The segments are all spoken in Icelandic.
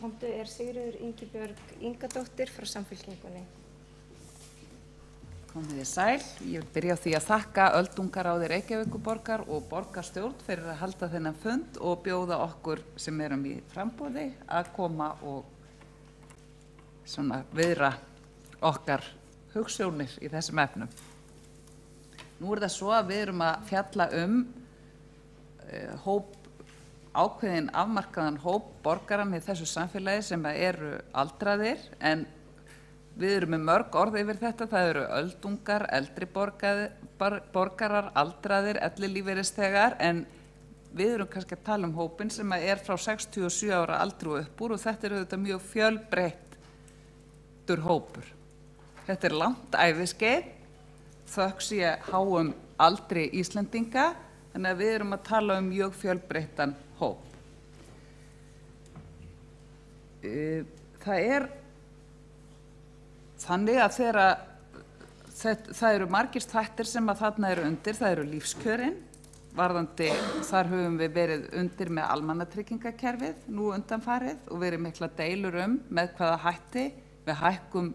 pontu Sigríður Ingibjörg Ingadóttir frá Samfylkingunni. Komið þið sæl. Ég vil byrja á því að þakka öldungaráði Reykjavíkurborgar og borgarstjórn fyrir að halda þennan fund og bjóða okkur sem erum í framboði að koma og svona viðra okkar hugsjónir í þessum efnum. Nú það svo að við erum að fjalla ákveðin afmarkaðan hóp borgaran í þessu samfélagi sem eru aldraðir, en við erum með mörg orð yfir þetta. Það eru öldungar, eldri borgarar, aldraðir, ellilífeyrisþegar, en við erum kannski að tala hópinn sem frá 67 ára aldri og upp úr, og þetta þetta mjög fjölbreyttur hópur. Þetta langt æviskeið, þökk sé háum aldri Íslendinga, þannig að við erum að tala mjög fjölbreyttan hóp. Það þannig að það eru margir þættir sem þarna eru undir. Það eru lífskjörin, varðandi þar höfum við verið undir með almannatryggingakerfið nú undanfarið og verið mikla deilur með hvaða hætti við hækkum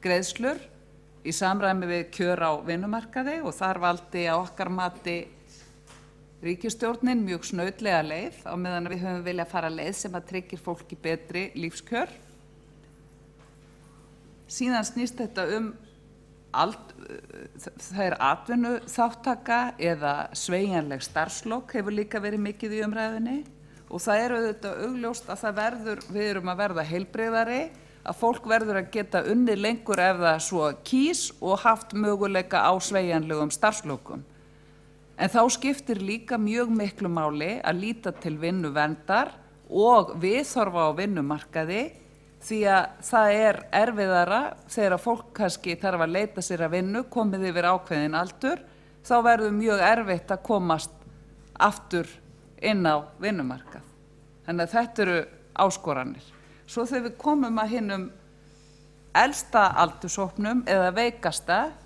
greiðslur í samræmi við kjör á vinnumarkaði, og þar valdi að okkar mati ríkisstjórnin mjög snautlega leið, á meðan við höfum viljað fara leið sem tryggir fólki betri lífskjör. Síðan snýst þetta það atvinnuþátttaka eða sveigjanleg starfslok hefur líka verið mikið í umræðunni, og það auðvitað augljóst að við erum að verða heilbrigðari, að fólk verður að geta unnið lengur ef það svo kýs og haft möguleika á sveigjanlegum starfslokum. En þá skiptir líka mjög miklu máli að líta til vinnuverndar og viðhorfa á vinnumarkaði, því að það erfiðara þegar fólk kannski þarf að leita sér að vinnu, komið yfir ákveðin aldur, þá verður mjög erfitt að komast aftur inn á vinnumarkað. Þannig að þetta eru áskoranir. Svo þegar við komum að hinum elsta aldurshópnum eða veikasta,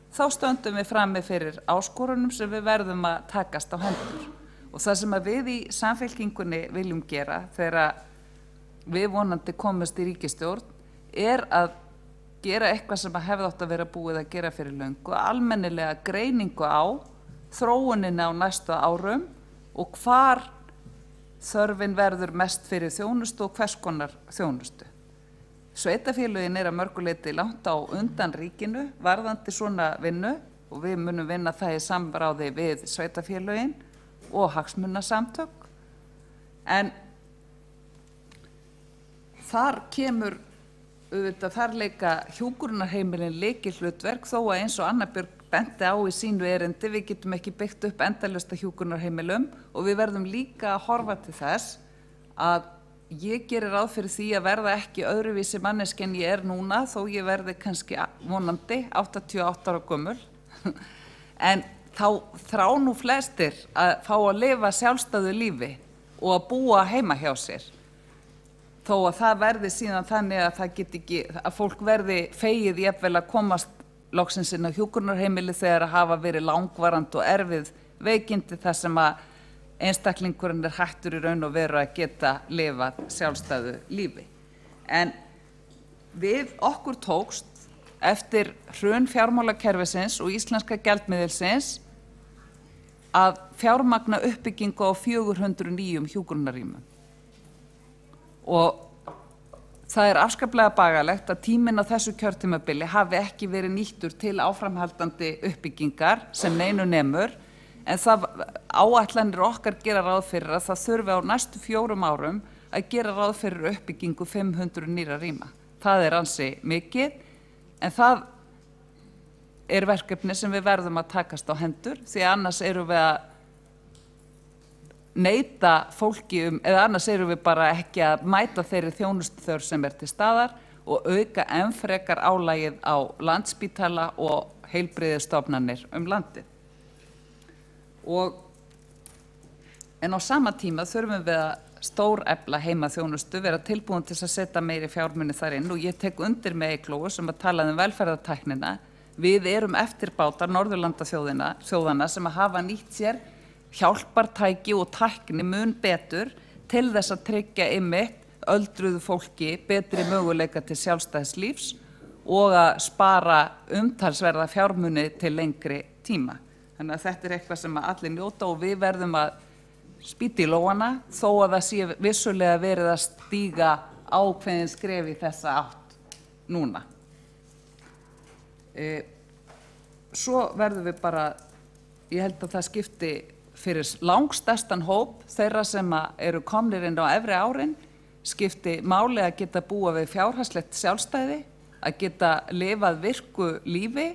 þá stöndum við frammi fyrir áskorunum sem við verðum að takast á hendur. Og það sem við í Samfylkingunni viljum gera þegar við vonandi komumst í ríkisstjórn að gera eitthvað sem hefði átt að vera búið að gera fyrir löngu, almennilega greiningu á þróuninni á næstu árum og hvar þörfin verður mest fyrir þjónustu og hvers konar þjónustu. Sveitarfélögin að mörgu leyti langt á undan ríkinu varðandi svona vinnu, og við munum vinna það í samráði við sveitarfélögin og hagsmunasamtök. En þar leika hjúkrunarheimilin lykilhlutverk, þó að eins og Anna Björg benti á í sínu erindi, við getum ekki byggt upp endalaust af hjúkrunarheimilum, og við verðum líka að horfa til þess að ég gerir ráð fyrir því að verða ekki öðruvísi manneskja en ég núna, þó ég verði kannski vonandi 88 ára gömul. En þá þrá nú flestir að fá að lifa sjálfstæðu lífi og að búa heima hjá sér. Þó að það verði síðan þannig að það geti ekki, að fólk verði fegið jafnvel að komast loksins inn á hjúkrunarheimili þegar að hafa verið langvarandi og erfið veikindi, þar sem að einstaklingurinn hættur í raun og veru að geta lifað sjálfstæðu lífi. En okkur tókst eftir hrun fjármálakerfisins og íslenska gjaldmiðilsins að fjármagna uppbyggingu á 400 nýjum hjúkrunarrýmum. Og það afskaplega bagalegt að tíminn á þessu kjörtímabili hafi ekki verið nýttur til áframhaldandi uppbyggingar sem neinu nemur, en það áætlanir okkar gera ráð fyrir að það þurfi á næstu 4 árum að gera ráð fyrir uppbyggingu 500 nýrra rýma. Það ansi mikið, en það verkefni sem við verðum að takast á hendur, því annars erum við að neita fólki eða annars erum við bara ekki að mæta þeirri þjónustuþörf sem til staðar og auka enn frekar álagið á Landspítala og heilbrigðisstofnanir landið. En á sama tíma þurfum við að stórefla heimaþjónustu, vera tilbúin til að setja meiri fjármuni þar inn, og ég tek undir með Eyglóu sem að talaði velferðartæknina. Við erum eftirbátar Norðurlandaþjóðanna sem að hafa nýtt sér hjálpartæki og tækni mun betur til þess að tryggja einmitt öldruðu fólki betri möguleika til sjálfstæðs lífs og að spara umtalsverða fjármuni til lengri tíma. Þannig að þetta eitthvað sem allir njóta og við verðum að spýta í lófana þó að það sé vissulega verið að stíga ákveðin skref í þessa átt núna. Svo verðum við bara, ég held að það skipti fyrir langstærstan hóp þeirra sem eru komnir inn á efri árin, skipti máli að geta búa við fjárhagslegt sjálfstæði, að geta lifað virku lífi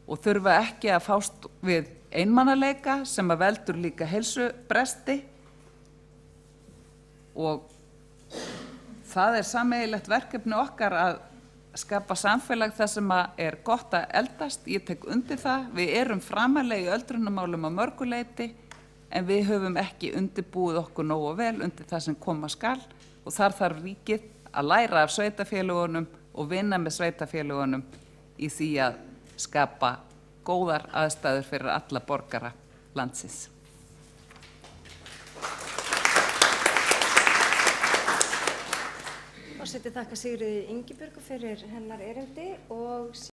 og þurfa ekki að fást við einmanaleika sem að veldur líka heilsubresti og það sameiginlegt verkefni okkar að skapa samfélag þar sem að gott að eldast. Ég tek undir það, við erum framarlega í öldrunarmálum á mörgu leyti en við höfum ekki undirbúið okkur nógu vel undir það sem koma skal og þar þarf ríkið að læra af sveitarfélagunum og vinna með sveitarfélagunum í því að skapa góðar aðstæður fyrir alla borgara landsins. Forseti þakka Sigríði Ingibjörgu fyrir hennar erindi og